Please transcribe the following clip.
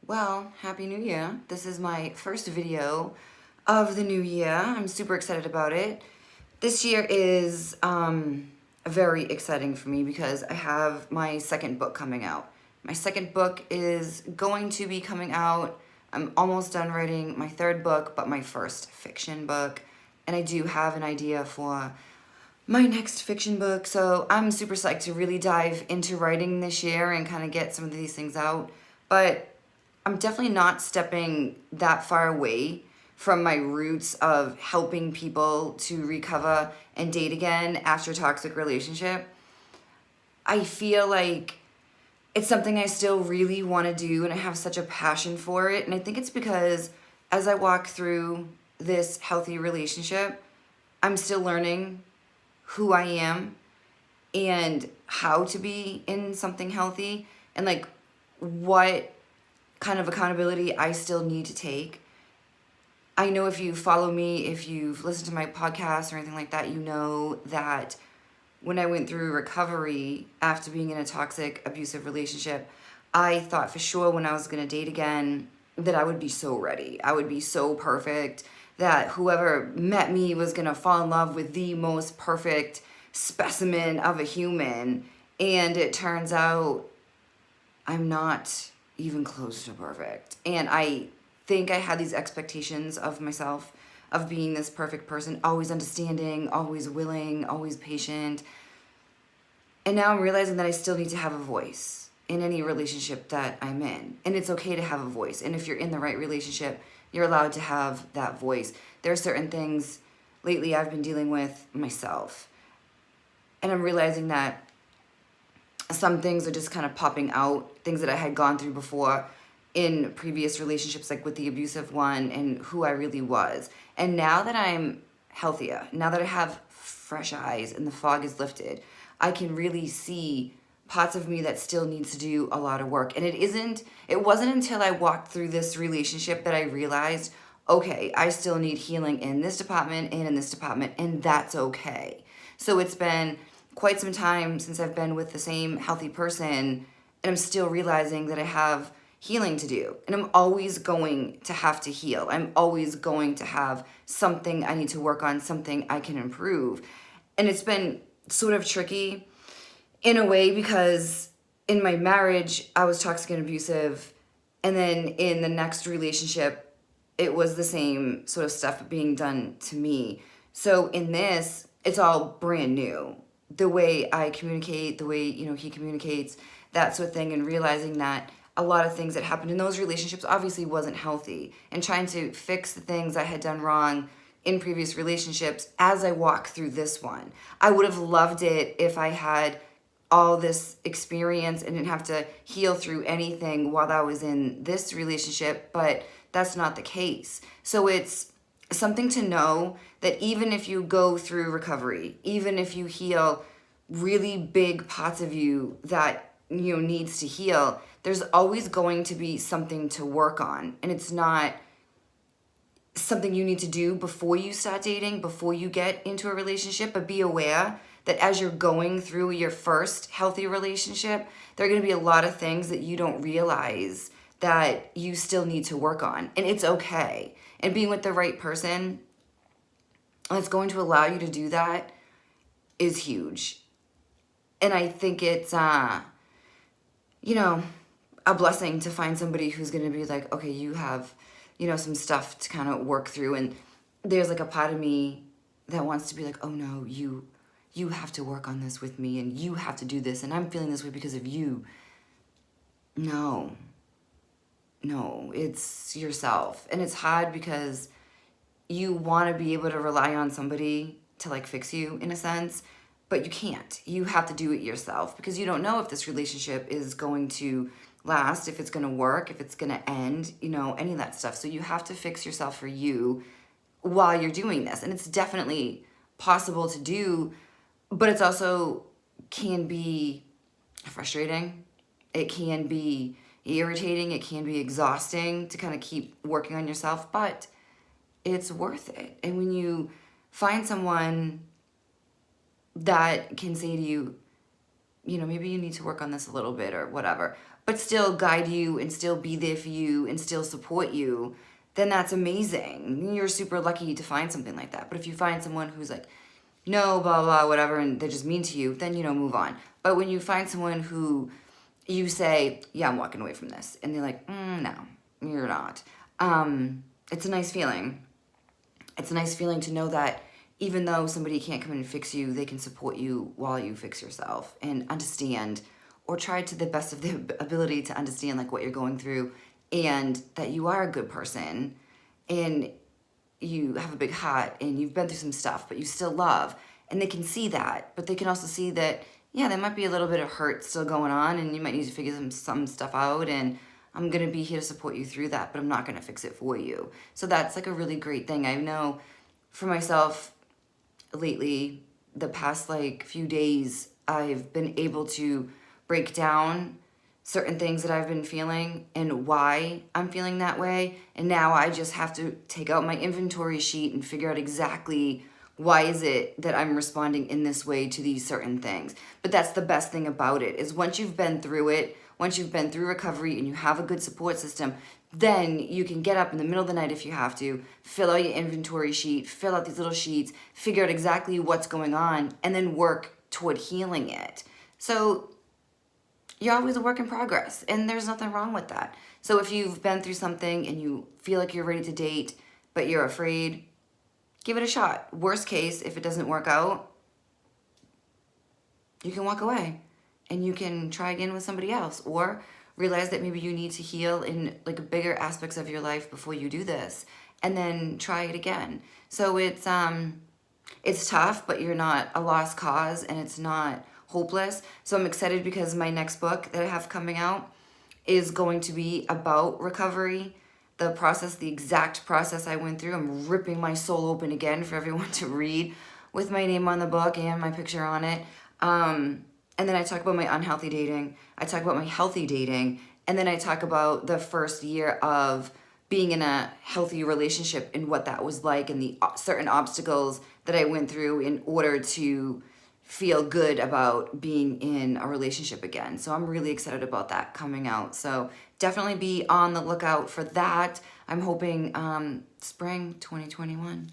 Well, Happy New Year. This is my first video of the new year. I'm super excited about it. This year is very exciting for me because I have my second book coming out. My second book is going to be coming out. I'm almost done writing my third book, but my first fiction book. And I do have an idea for my next fiction book. So I'm super psyched to really dive into writing this year and kind of get some of these things out. But I'm definitely not stepping that far away from my roots of helping people to recover and date again after a toxic relationship. I feel like it's something I still really want to do and I have such a passion for it. And I think it's because as I walk through this healthy relationship, I'm still learning who I am and how to be in something healthy and like what kind of accountability I still need to take. I know if you follow me, if you've listened to my podcast or anything like that, you know that when I went through recovery after being in a toxic, abusive relationship, I thought for sure when I was going to date again that I would be so ready. I would be so perfect that whoever met me was going to fall in love with the most perfect specimen of a human. And it turns out I'm not even close to perfect. And I think I had these expectations of myself of being this perfect person, always understanding, always willing, always patient. And now I'm realizing that I still need to have a voice in any relationship that I'm in. And it's okay to have a voice. And if you're in the right relationship, you're allowed to have that voice. There are certain things lately I've been dealing with myself. And I'm realizing that some things are just kind of popping out, things that I had gone through before in previous relationships, like with the abusive one and who I really was. And now that I'm healthier, now that I have fresh eyes and the fog is lifted, I can really see parts of me that still needs to do a lot of work. And it wasn't until I walked through this relationship that I realized, okay, I still need healing in this department and in this department, and that's okay. So it's been quite some time since I've been with the same healthy person, and I'm still realizing that I have healing to do. And I'm always going to have to heal. I'm always going to have something I need to work on, something I can improve. And it's been sort of tricky in a way because in my marriage, I was toxic and abusive. And then in the next relationship, it was the same sort of stuff being done to me. So in this, it's all brand new. The way I communicate, the way, he communicates, that sort of thing, and realizing that a lot of things that happened in those relationships obviously wasn't healthy, and trying to fix the things I had done wrong in previous relationships as I walk through this one. I would have loved it if I had all this experience and didn't have to heal through anything while I was in this relationship, but that's not the case. So it's something to know that even if you go through recovery, even if you heal really big parts of you that needs to heal, there's always going to be something to work on. And it's not something you need to do before you start dating, before you get into a relationship, but be aware that as you're going through your first healthy relationship, there are going to be a lot of things that you don't realize that you still need to work on. And it's okay. And being with the right person that's going to allow you to do that is huge. And I think it's, a blessing to find somebody who's going to be like, okay, you have, some stuff to kind of work through. And there's like a part of me that wants to be like, oh no, you have to work on this with me and you have to do this. And I'm feeling this way because of you. No, it's yourself. And it's hard because you want to be able to rely on somebody to like fix you in a sense, but you can't. You have to do it yourself because you don't know if this relationship is going to last, if it's going to work, if it's going to end, any of that stuff. So you have to fix yourself for you while you're doing this. And it's definitely possible to do, but it's also can be frustrating. It can be irritating. It can be exhausting to kind of keep working on yourself, but it's worth it. And when you find someone that can say to you, maybe you need to work on this a little bit or whatever, but still guide you and still be there for you and still support you, then that's amazing. You're super lucky to find something like that. But if you find someone who's like, no, blah, blah, whatever, and they're just mean to you, then, move on. But when you find someone who you say, yeah, I'm walking away from this, and they're like, no, you're not. It's a nice feeling. It's a nice feeling to know that even though somebody can't come in and fix you, they can support you while you fix yourself and understand, or try to the best of their ability to understand like what you're going through, and that you are a good person and you have a big heart and you've been through some stuff, but you still love. And they can see that, but they can also see that, yeah, there might be a little bit of hurt still going on and you might need to figure some stuff out, and I'm going to be here to support you through that, but I'm not going to fix it for you. So that's like a really great thing. I know for myself lately, the past like few days, I've been able to break down certain things that I've been feeling and why I'm feeling that way. And now I just have to take out my inventory sheet and figure out exactly why is it that I'm responding in this way to these certain things. But that's the best thing about it, is once you've been through it, once you've been through recovery and you have a good support system, then you can get up in the middle of the night if you have to, fill out your inventory sheet, fill out these little sheets, figure out exactly what's going on, and then work toward healing it. So you're always a work in progress, and there's nothing wrong with that. So if you've been through something and you feel like you're ready to date, but you're afraid, give it a shot. Worst case, if it doesn't work out, you can walk away and you can try again with somebody else, or realize that maybe you need to heal in like bigger aspects of your life before you do this, and then try it again. So it's tough, but you're not a lost cause and it's not hopeless. So I'm excited because my next book that I have coming out is going to be about recovery, the process, the exact process I went through. I'm ripping my soul open again for everyone to read, with my name on the book and my picture on it. And then I talk about my unhealthy dating. I talk about my healthy dating. And then I talk about the first year of being in a healthy relationship and what that was like, and the certain obstacles that I went through in order to feel good about being in a relationship again. So I'm really excited about that coming out. So definitely be on the lookout for that. I'm hoping spring 2021.